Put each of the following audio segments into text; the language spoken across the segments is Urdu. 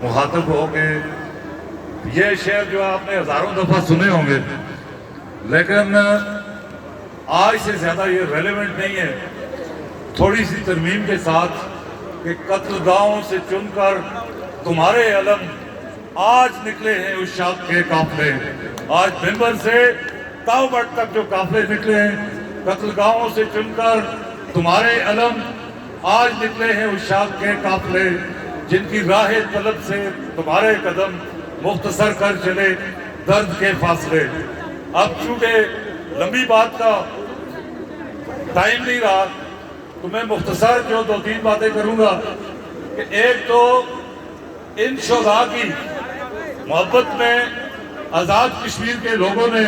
مخاطب ہو کہ یہ شعر جو آپ نے ہزاروں دفعہ سنے ہوں گے، لیکن آج سے زیادہ یہ ریلیونٹ نہیں ہے، تھوڑی سی ترمیم کے ساتھ کہ قتل گاہوں سے چن کر تمہارے علم آج نکلے ہیں اس شاخ کے قافلے. آج ممبر سے تاوبٹ تک جو قافلے نکلے ہیں، قتل گاہوں سے چن کر تمہارے علم آج نکلے ہیں اس شاخ کے قافلے، جن کی راہ طلب سے تمہارے قدم مختصر کر چلے درد کے فاصلے. اب چونکہ لمبی بات کا ٹائم نہیں رہا تو میں مختصر جو دو تین باتیں کروں گا کہ ایک تو ان شہداء کی محبت میں آزاد کشمیر کے لوگوں نے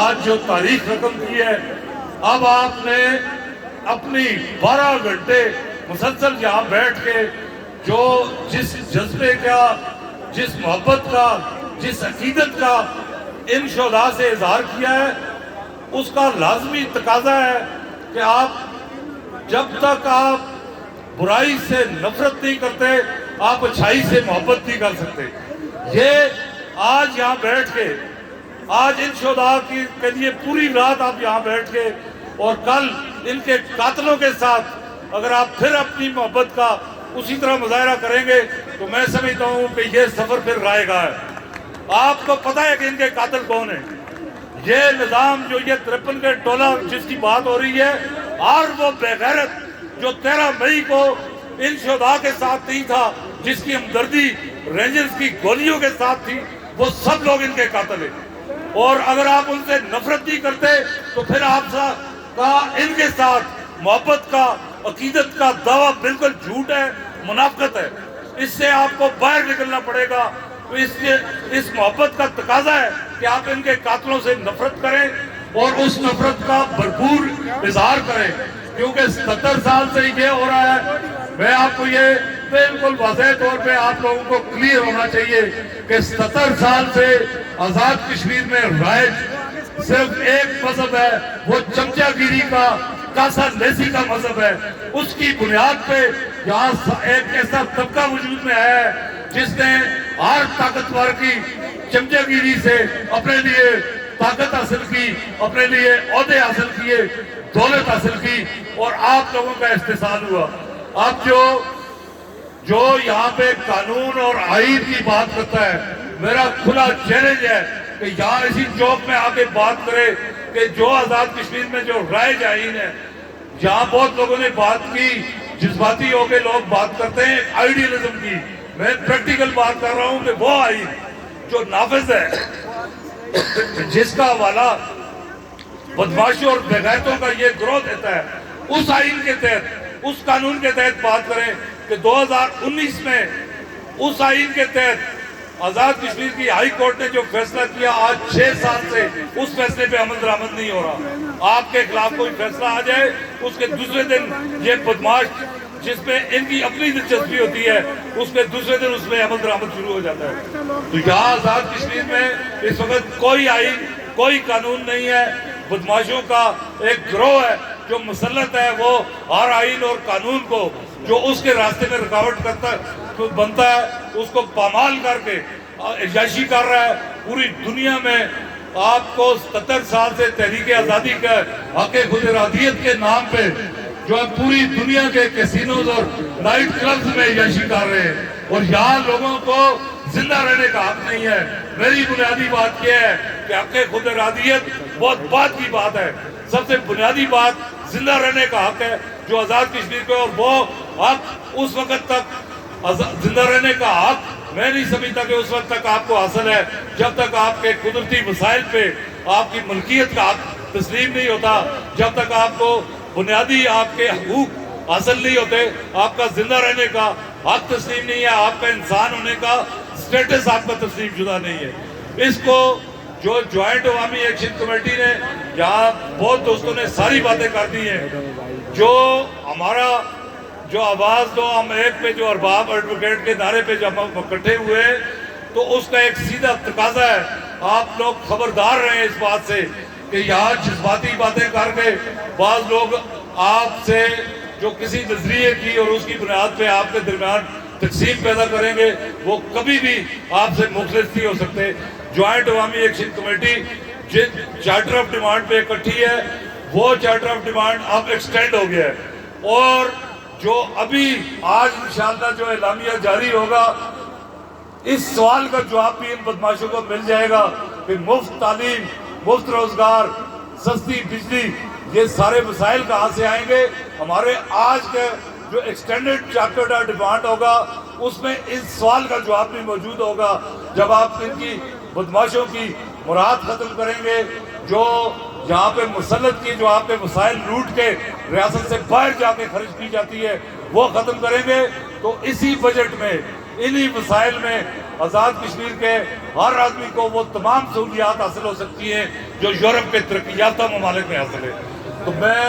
آج جو تاریخ رقم کی ہے، اب آپ نے اپنی 12 گھنٹے مسلسل یہاں بیٹھ کے جو جس جذبے کا، جس محبت کا، جس عقیدت کا ان شہداء سے اظہار کیا ہے، اس کا لازمی تقاضا ہے کہ آپ جب تک آپ برائی سے نفرت نہیں کرتے، آپ اچھائی سے محبت نہیں کر سکتے. یہ آج یہاں بیٹھ کے، آج ان شہداء کے لیے پوری رات آپ یہاں بیٹھ کے، اور کل ان کے قاتلوں کے ساتھ اگر آپ پھر اپنی محبت کا اسی طرح مظاہرہ کریں گے تو میں سمجھتا ہوں کہ یہ سفر پھر رائے گا ہے. آپ کو پتہ ہے کہ ان کے قاتل کون ہیں. یہ نظام جو یہ 53 کے ٹولہ جس کی بات ہو رہی ہے، اور وہ بے غیرت جو 13 مئی کو ان شہداء کے ساتھ نہیں تھا، جس کی ہمدردی رینجرز کی گولیوں کے ساتھ تھی، وہ سب لوگ ان کے قاتل ہیں. اور اگر آپ ان سے نفرت نہیں کرتے تو پھر آپ کا ان کے ساتھ محبت کا، عقیدت کا دعویٰ بالکل جھوٹ ہے، منافقت ہے. اس سے آپ کو باہر نکلنا پڑے گا. تو اس محبت کا تقاضا ہے کہ آپ ان کے قاتلوں سے نفرت کریں اور اس نفرت کا بھرپور اظہار کریں، کیونکہ 77 سال سے یہ ہو رہا ہے. میں آپ کو یہ بالکل واضح طور پہ آپ لوگوں کو کلیئر ہونا چاہیے کہ 77 سال سے آزاد کشمیر میں رائج صرف ایک مذہب ہے، وہ چمچہ گیری کا، کاسا نیسی کا مذہب ہے. اس کی بنیاد پہ یہاں ایک ایسا طبقہ وجود میں ہے جس نے ہر طاقتور کی چمچہ گیری سے اپنے لیے طاقت حاصل کی، اپنے لیے عہدے حاصل کیے، دولت حاصل کی، اور آپ لوگوں کا استحصال ہوا. اب جو یہاں پہ قانون اور آئین کی بات کرتا ہے، میرا کھلا چیلنج ہے کہ یہاں اسی چوک میں آ کے بات کرے کہ جو آزاد کشمیر میں جو رائج آئین ہے. یہاں بہت لوگوں نے بات کی، جذباتی ہو کے لوگ بات کرتے ہیں آئیڈیلزم کی. میں پریکٹیکل بات کر رہا ہوں کہ وہ آئین جو نافذ ہے، جس کا حوالہ بدماشوں اور بغیرتوں کا یہ گروہ دیتا ہے، اس آئین کے تحت، اس قانون کے تحت بات کریں کہ 2019 میں اس آئین کے تحت آزاد کشمیر کی ہائی کورٹ نے جو فیصلہ کیا، آج 6 سال سے اس فیصلے پہ عمل درآمد نہیں ہو رہا. آپ کے خلاف کوئی فیصلہ آ جائے، اس کے دوسرے دن یہ بدماش جس میں ان کی اپنی دلچسپی ہوتی ہے، اس کے دوسرے دن اس میں عمل درآمد شروع ہو جاتا ہے. تو یہاں آزاد کشمیر میں اس وقت کوئی آئین، کوئی قانون نہیں ہے. بدماشوں کا ایک گروہ ہے جو مسلط ہے، وہ ہر آئین اور قانون کو جو اس کے راستے میں رکاوٹ بنتا ہے، اس کو پامال کر کے عیاشی کر رہا ہے. پوری دنیا میں آپ کو 77 سال سے تحریک آزادی کا حق خود ارادیت کے نام پہ جو ہے پوری دنیا کے کیسینوز اور نائٹ کلبز میں عیاشی کر رہے ہیں، اور یہاں لوگوں کو زندہ رہنے کا حق نہیں ہے. میری بنیادی بات یہ ہے کہ حق خود ارادیت بہت بعد کی بات ہے. سب سے بنیادی بات زندہ رہنے کا حق ہے جو آزاد کشمیر کو، اور وہ حق اس وقت تک زندہ رہنے کا حق میں نہیں سمجھتا کہ اس وقت تک آپ کو حاصل ہے جب تک آپ کے قدرتی وسائل پہ آپ کی ملکیت کا حق تسلیم نہیں ہوتا، جب تک آپ کو بنیادی آپ کے حقوق حاصل نہیں ہوتے، آپ کا زندہ رہنے کا حق تسلیم نہیں ہے، آپ کا انسان ہونے کا سٹیٹس آپ کا تسلیم شدہ نہیں ہے. اس کو جو جوائنٹ عوامی ایکشن کمیٹی نے، یہاں بہت دوستوں نے ساری باتیں کر دی ہیں، جو ہمارا جو آواز دو ہم ایک پہ جو ارباب ایڈوکیٹ کے نعرے پہ جب ہم اکٹھے ہوئے ہیں، تو اس کا ایک سیدھا تقاضا ہے، آپ لوگ خبردار رہیں اس بات سے کہ یہاں جذباتی باتیں کر کے بعض لوگ آپ سے جو کسی نظریے کی اور اس کی بنیاد پہ آپ کے درمیان تقسیم پیدا کریں گے وہ کبھی بھی آپ سے مخلص نہیں ہو سکتے. جوائنٹ عوامی ایکشن کمیٹی جن چارٹر آف ڈیمانڈ پہ اکٹھی ہے وہ چارٹر آف ڈیمانڈ اب ایکسٹینڈ ہو گیا ہے اور جو ابھی آج انشاءاللہ جو اعلامیہ جاری ہوگا اس سوال کا جواب بھی ان بدماشوں کو مل جائے گا کہ مفت تعلیم، مفت روزگار، سستی بجلی، یہ سارے مسائل کہاں سے آئیں گے. ہمارے آج کے جو ایکسٹینڈڈ چارٹر آف ڈیمانڈ ہوگا اس میں اس سوال کا جواب بھی موجود ہوگا. جب آپ ان کی بدماشوں کی مراد ختم کریں گے، جو یہاں پہ مسلط کی جو آپ کے وسائل لوٹ کے ریاست سے باہر جا کے خرچ کی جاتی ہے وہ ختم کریں گے، تو اسی بجٹ میں انہی مسائل میں آزاد کشمیر کے ہر آدمی کو وہ تمام سہولیات حاصل ہو سکتی ہیں جو یورپ کے ترقی یافتہ ممالک میں حاصل ہے. تو میں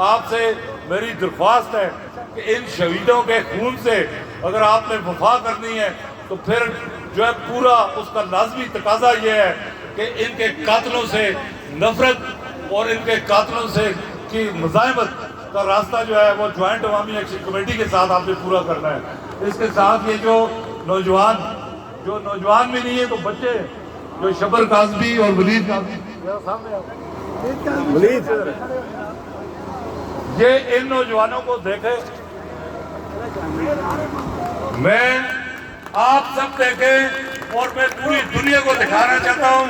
آپ سے میری درخواست ہے کہ ان شہیدوں کے خون سے اگر آپ نے وفا کرنی ہے تو پھر جو ہے پورا اس کا لازمی تقاضا یہ ہے کہ ان کے قاتلوں سے نفرت اور ان کے قاتلوں سے کی مزاحمت کا راستہ جو ہے وہ جوائنٹ عوامی ایکشن کمیٹی کے ساتھ آپ نے پورا کرنا ہے. اس کے ساتھ یہ جو نوجوان بھی نہیں ہے تو بچے جو شبر کاظمی اور ولید یہ ان نوجوانوں کو دیکھے، میں آپ سب دیکھیں اور میں پوری دنیا کو دکھانا چاہتا ہوں